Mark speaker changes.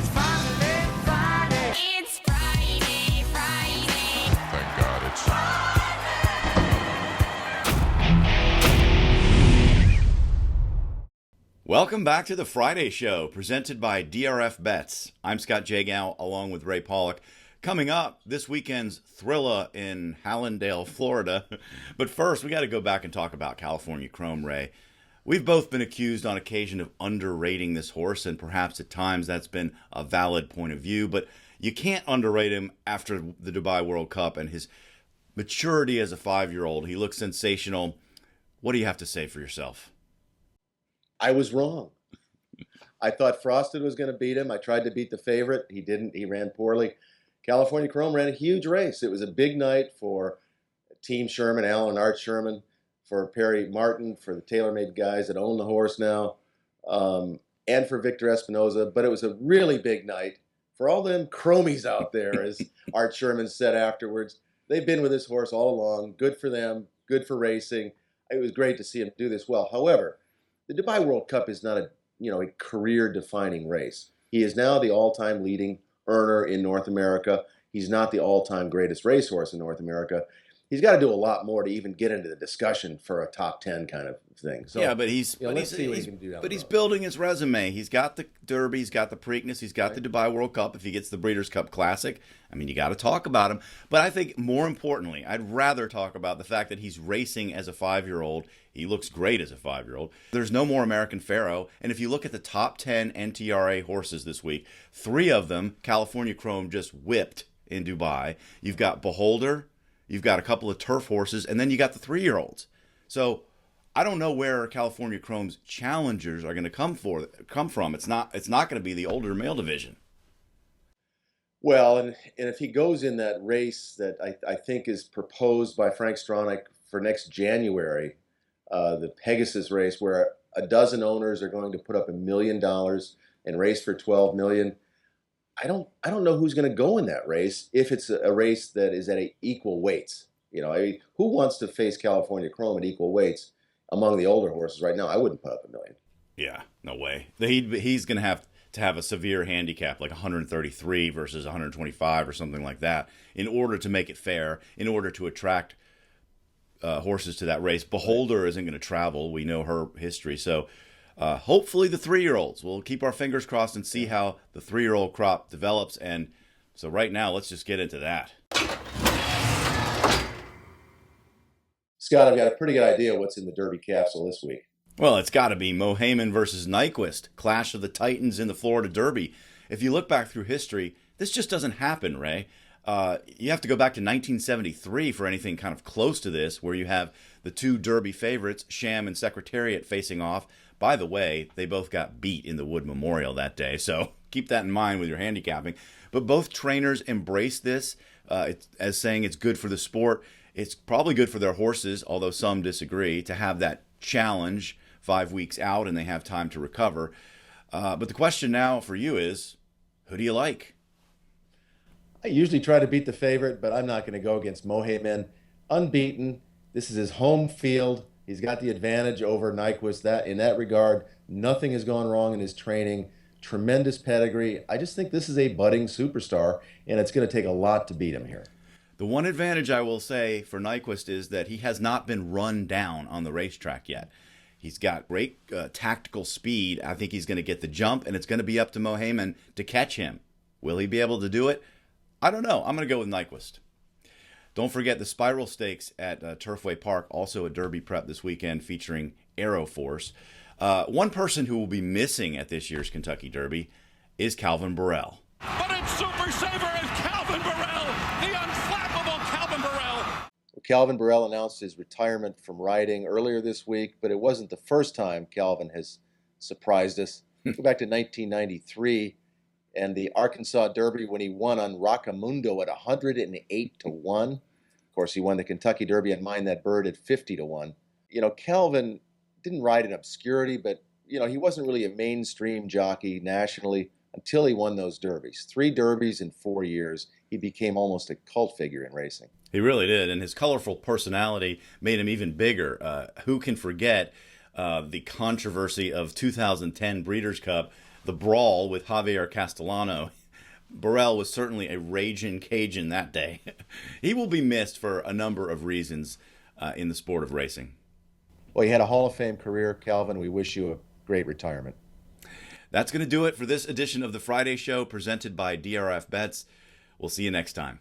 Speaker 1: It's finally Friday. It's Friday, Friday.
Speaker 2: Thank God it's
Speaker 3: Welcome back to the Friday Show, presented by DRF Bets. I'm Scott Jagow, along with Ray Paulick. Coming up, this weekend's Thrilla in Hallandale, Florida. But first, we got to go back and talk about California Chrome, Ray. We've both been accused on occasion of underrating this horse, and perhaps at times that's been a valid point of view, but you can't underrate him after the Dubai World Cup and his maturity as a 5-year-old. He looks sensational. What do you have to say for yourself?
Speaker 4: I was wrong. I thought Frosted was going to beat him. I tried to beat the favorite. He didn't. He ran poorly. California Chrome ran a huge race. It was a big night for Team Sherman, Alan and Art Sherman, for Perry Martin, for the TaylorMade guys that own the horse now, and for Victor Espinoza. But it was a really big night for all them chromies out there, as Art Sherman said afterwards. They've been with this horse all along. Good for them. Good for racing. It was great to see him do this well. However, the Dubai World Cup is not a career-defining race. He is now the all-time leading earner in North America. He's not the all-time greatest racehorse in North America. He's got to do a lot more to even get into the discussion for a top 10 kind of thing. So,
Speaker 3: yeah, but he's building his resume. He's got the Derby, he's got the Preakness, he's got the Dubai World Cup. If he gets the Breeders' Cup Classic, I mean, you got to talk about him. But I think more importantly, I'd rather talk about the fact that he's racing as a 5-year-old. He looks great as a 5-year-old. There's no more American Pharaoh. And if you look at the top 10 NTRA horses this week, 3 of them, California Chrome just whipped in Dubai. You've got Beholder, you've got a couple of turf horses, and then you got the 3-year-olds. So I don't know where California Chrome's challengers are going to come from. It's not going to be the older male division.
Speaker 4: Well, and if he goes in that race that I think is proposed by Frank Stronach for next January, the Pegasus race, where a dozen owners are going to put up $1 million and race for $12 million, I don't know who's going to go in that race if it's a race that is at equal weights. Who wants to face California Chrome at equal weights among the older horses right now? I wouldn't put up $1 million.
Speaker 3: Yeah, no way. He's going to have a severe handicap, like 133 versus 125 or something like that, in order to make it fair, in order to attract horses to that race. Beholder isn't going to travel. We know her history. So hopefully the 3-year-olds. We'll keep our fingers crossed and see how the 3-year-old crop develops. And so right now, let's just get into that.
Speaker 4: Scott, I've got a pretty good idea what's in the Derby capsule this week.
Speaker 3: Well, it's got to be Mohaymen versus Nyquist, clash of the Titans in the Florida Derby. If you look back through history, this just doesn't happen, Ray. You have to go back to 1973 for anything kind of close to this, where you have the 2 Derby favorites, Sham and Secretariat, facing off. By the way, they both got beat in the Wood Memorial that day, so keep that in mind with your handicapping. But both trainers embrace this as saying it's good for the sport. It's probably good for their horses, although some disagree, to have that challenge 5 weeks out and they have time to recover. But the question now for you is, who do you like?
Speaker 4: I usually try to beat the favorite, but I'm not going to go against Mohaymen. Unbeaten. This is his home field. He's got the advantage over Nyquist. In that regard, nothing has gone wrong in his training. Tremendous pedigree. I just think this is a budding superstar, and it's going to take a lot to beat him here.
Speaker 3: The one advantage I will say for Nyquist is that he has not been run down on the racetrack yet. He's got great tactical speed. I think he's going to get the jump, and it's going to be up to Mohaymen to catch him. Will he be able to do it? I don't know. I'm going to go with Nyquist. Don't forget the Spiral Stakes at Turfway Park, also a Derby prep this weekend featuring Aero Force. One person who will be missing at this year's Kentucky Derby is Calvin Borel.
Speaker 5: But it's Super Saver and Calvin Borel, the unflappable Calvin Borel.
Speaker 4: Calvin Borel announced his retirement from riding earlier this week, but it wasn't the first time Calvin has surprised us. Go back to 1993 and the Arkansas Derby when he won on Rockamundo at 108 to 1. Of course, he won the Kentucky Derby and Mind That Bird at 50 to 1. Calvin didn't ride in obscurity, but he wasn't really a mainstream jockey nationally until he won those derbies. 3 derbies in 4 years. He became almost a cult figure in racing.
Speaker 3: He really did, and his colorful personality made him even bigger. Who can forget the controversy of 2010 Breeders' Cup, the brawl with Javier Castellano. Borel was certainly a raging Cajun that day. He will be missed for a number of reasons in the sport of racing.
Speaker 4: Well, you had a Hall of Fame career, Calvin. We wish you a great retirement.
Speaker 3: That's going to do it for this edition of the Friday Show presented by DRF Bets. We'll see you next time.